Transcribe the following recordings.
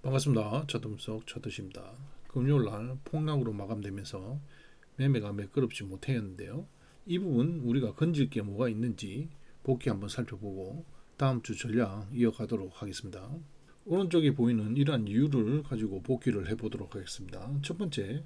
반갑습니다. 차tum석 차트입니다. 금요일날 폭락으로 마감되면서 매매가 매끄럽지 못했는데요. 이 부분 우리가 건질 게 뭐가 있는지 복귀 한번 살펴보고 다음 주 전략 이어가도록 하겠습니다. 오른쪽에 보이는 이러한 이유를 가지고 복귀를 해보도록 하겠습니다. 첫 번째,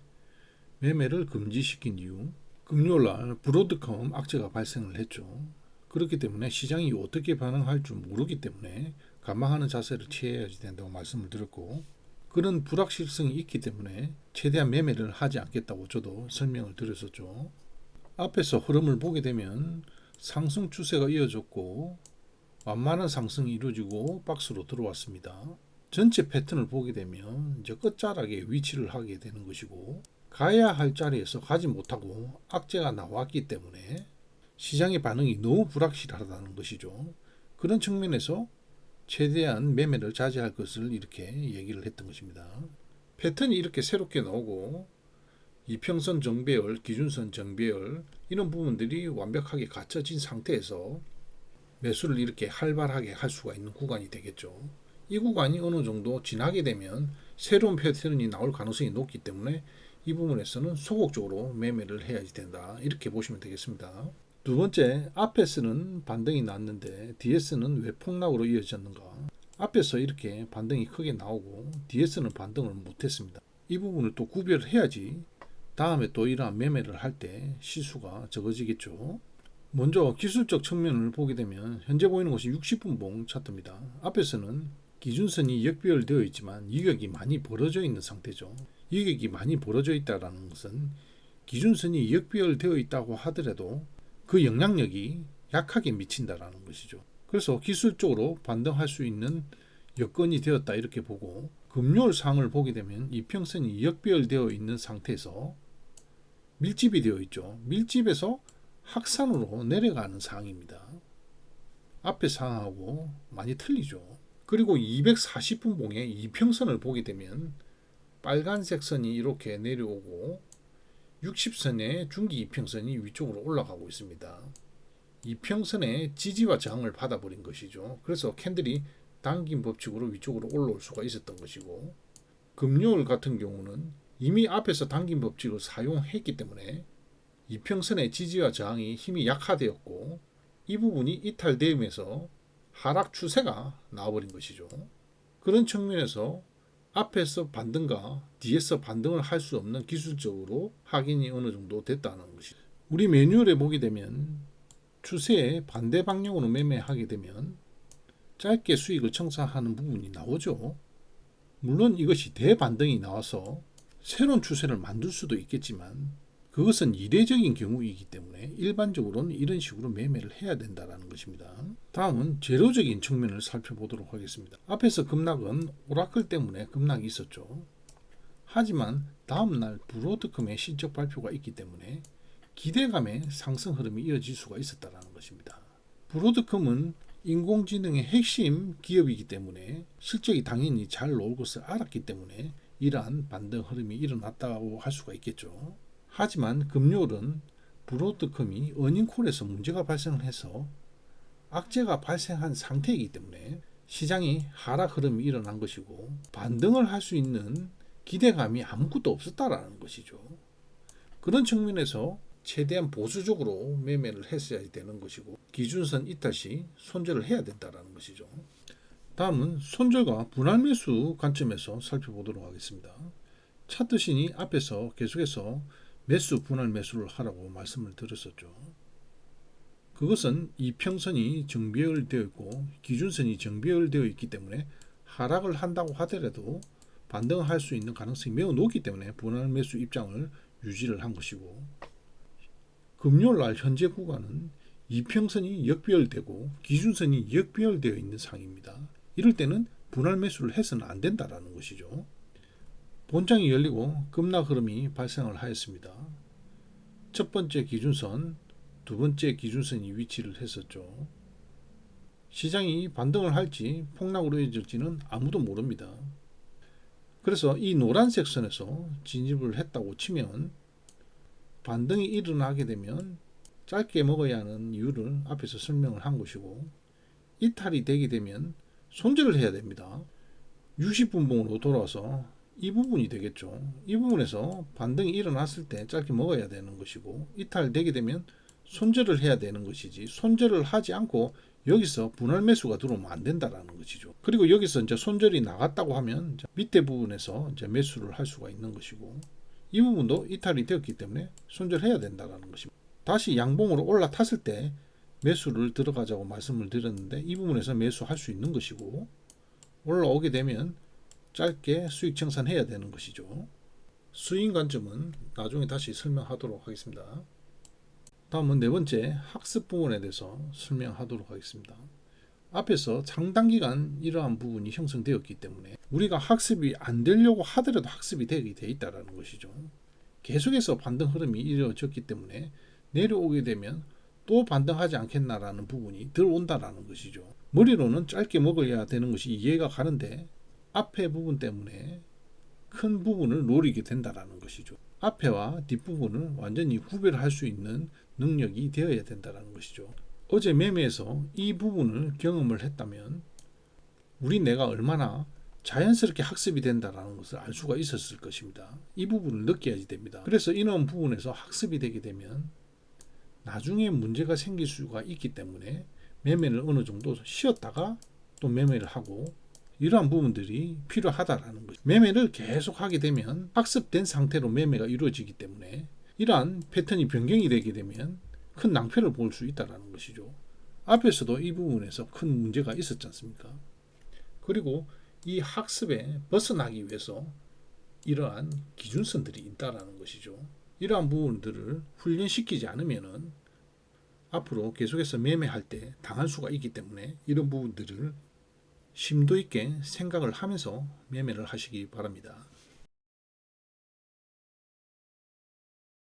매매를 금지시킨 이유. 금요일날 브로드컴 악재가 발생을 했죠. 그렇기 때문에 시장이 어떻게 반응할 줄 모르기 때문에 관망하는 자세를 취해야 된다고 말씀을 드렸고, 그런 불확실성이 있기 때문에 최대한 매매를 하지 않겠다고 저도 설명을 드렸었죠. 앞에서 흐름을 보게 되면 상승 추세가 이어졌고 완만한 상승이 이루어지고 박스로 들어왔습니다. 전체 패턴을 보게 되면 이제 끝자락에 위치를 하게 되는 것이고, 가야 할 자리에서 가지 못하고 악재가 나왔기 때문에 시장의 반응이 너무 불확실하다는 것이죠. 그런 측면에서 최대한 매매를 자제할 것을 이렇게 얘기를 했던 것입니다. 패턴이 이렇게 새롭게 나오고 이평선 정배열, 기준선 정배열 이런 부분들이 완벽하게 갖춰진 상태에서 매수를 이렇게 활발하게 할 수가 있는 구간이 되겠죠. 이 구간이 어느 정도 지나게 되면 새로운 패턴이 나올 가능성이 높기 때문에 이 부분에서는 소극적으로 매매를 해야 된다, 이렇게 보시면 되겠습니다. 두 번째, 앞에서는 반등이 났는데 뒤에서는 왜 폭락으로 이어졌는가. 앞에서 이렇게 반등이 크게 나오고 뒤에서는 반등을 못했습니다. 이 부분을 또 구별을 해야지 다음에 또 이러한 매매를 할 때 시수가 적어지겠죠. 먼저 기술적 측면을 보게 되면 현재 보이는 것이 60분봉 차트입니다. 앞에서는 기준선이 역배열되어 있지만 이격이 많이 벌어져 있는 상태죠. 이격이 많이 벌어져 있다는 것은 기준선이 역배열되어 있다고 하더라도 그 영향력이 약하게 미친다라는 것이죠. 그래서 기술적으로 반등할 수 있는 여건이 되었다, 이렇게 보고, 금요일 상을 보게 되면 이평선이 역배열되어 있는 상태에서 밀집이 되어 있죠. 밀집에서 확산으로 내려가는 상황입니다. 앞의 상황하고 많이 틀리죠. 그리고 240분 봉의 이평선을 보게 되면 빨간색 선이 이렇게 내려오고 60선의 중기 이평선이 위쪽으로 올라가고 있습니다. 이평선의 지지와 저항을 받아버린 것이죠. 그래서 캔들이 당긴 법칙으로 위쪽으로 올라올 수가 있었던 것이고, 금요일 같은 경우는 이미 앞에서 당긴 법칙을 사용했기 때문에 이평선의 지지와 저항이 힘이 약화되었고 이 부분이 이탈되면서 하락 추세가 나와버린 것이죠. 그런 측면에서 앞에서 반등과 뒤에서 반등을 할 수 없는 기술적으로 확인이 어느 정도 됐다는 것이죠. 우리 매뉴얼에 보게 되면 추세에 반대 방향으로 매매하게 되면 짧게 수익을 청산하는 부분이 나오죠. 물론 이것이 대반등이 나와서 새로운 추세를 만들 수도 있겠지만 그것은 이례적인 경우이기 때문에 일반적으로는 이런 식으로 매매를 해야 된다는 것입니다. 다음은 재료적인 측면을 살펴보도록 하겠습니다. 앞에서 급락은 오라클 때문에 급락이 있었죠. 하지만 다음날 브로드컴의 실적 발표가 있기 때문에 기대감의 상승 흐름이 이어질 수가 있었다는 것입니다. 브로드컴은 인공지능의 핵심 기업이기 때문에 실적이 당연히 잘 나올 것을 알았기 때문에 이러한 반등 흐름이 일어났다고 할 수가 있겠죠. 하지만 금요일은 브로드컴이 어닝콜에서 문제가 발생을 해서 악재가 발생한 상태이기 때문에 시장이 하락 흐름이 일어난 것이고 반등을 할 수 있는 기대감이 아무것도 없었다라는 것이죠. 그런 측면에서 최대한 보수적으로 매매를 했어야 되는 것이고 기준선 이탈 시 손절을 해야 된다는 것이죠. 다음은 손절과 분할 매수 관점에서 살펴보도록 하겠습니다. 차트신이 앞에서 계속해서 매수 분할 매수를 하라고 말씀을 드렸었죠. 그것은 이평선이 정배열되어 있고 기준선이 정배열되어 있기 때문에 하락을 한다고 하더라도 반등할 수 있는 가능성이 매우 높기 때문에 분할 매수 입장을 유지를 한 것이고, 금요일날 현재 구간은 이평선이 역배열되고 기준선이 역배열되어 있는 상황입니다. 이럴 때는 분할 매수를 해서는 안 된다라는 것이죠. 본장이 열리고 급락 흐름이 발생을 하였습니다. 첫 번째 기준선, 두 번째 기준선이 위치를 했었죠. 시장이 반등을 할지 폭락으로 이어질지는 아무도 모릅니다. 그래서 이 노란색 선에서 진입을 했다고 치면 반등이 일어나게 되면 짧게 먹어야 하는 이유를 앞에서 설명을 한 것이고, 이탈이 되게 되면 손절을 해야 됩니다. 60분봉으로 돌아와서 이 부분이 되겠죠. 이 부분에서 반등이 일어났을 때 짧게 먹어야 되는 것이고, 이탈되게 되면 손절을 해야 되는 것이지, 손절을 하지 않고 여기서 분할 매수가 들어오면 안 된다라는 것이죠. 그리고 여기서 이제 손절이 나갔다고 하면 밑에 부분에서 이제 매수를 할 수가 있는 것이고, 이 부분도 이탈이 되었기 때문에 손절해야 된다라는 것입니다. 다시 양봉으로 올라탔을 때 매수를 들어가자고 말씀을 드렸는데, 이 부분에서 매수할 수 있는 것이고, 올라오게 되면 짧게 수익 청산해야 되는 것이죠. 스윙 관점은 나중에 다시 설명하도록 하겠습니다. 다음은 네 번째 학습 부분에 대해서 설명하도록 하겠습니다. 앞에서 상당기간 이러한 부분이 형성되었기 때문에 우리가 학습이 안 되려고 하더라도 학습이 되게 돼 있다는 것이죠. 계속해서 반등 흐름이 이루어졌기 때문에 내려오게 되면 또 반등하지 않겠나라는 부분이 들어온다라는 것이죠. 머리로는 짧게 먹어야 되는 것이 이해가 가는데 앞에 부분 때문에 큰 부분을 노리게 된다라는 것이죠. 앞에와 뒷부분을 완전히 구별할 수 있는 능력이 되어야 된다는 것이죠. 어제 매매에서 이 부분을 경험을 했다면 우리 뇌가 얼마나 자연스럽게 학습이 된다는 것을 알 수가 있었을 것입니다. 이 부분을 느껴야지 됩니다. 그래서 이런 부분에서 학습이 되게 되면 나중에 문제가 생길 수가 있기 때문에 매매를 어느 정도 쉬었다가 또 매매를 하고, 이러한 부분들이 필요하다라는 거죠. 매매를 계속 하게 되면 학습된 상태로 매매가 이루어지기 때문에 이러한 패턴이 변경이 되게 되면 큰 낭패를 볼 수 있다는 것이죠. 앞에서도 이 부분에서 큰 문제가 있었지 않습니까? 그리고 이 학습에 벗어나기 위해서 이러한 기준선들이 있다라는 것이죠. 이러한 부분들을 훈련시키지 않으면은 앞으로 계속해서 매매할 때 당할 수가 있기 때문에 이런 부분들을 심도 있게 생각을 하면서 매매를 하시기 바랍니다.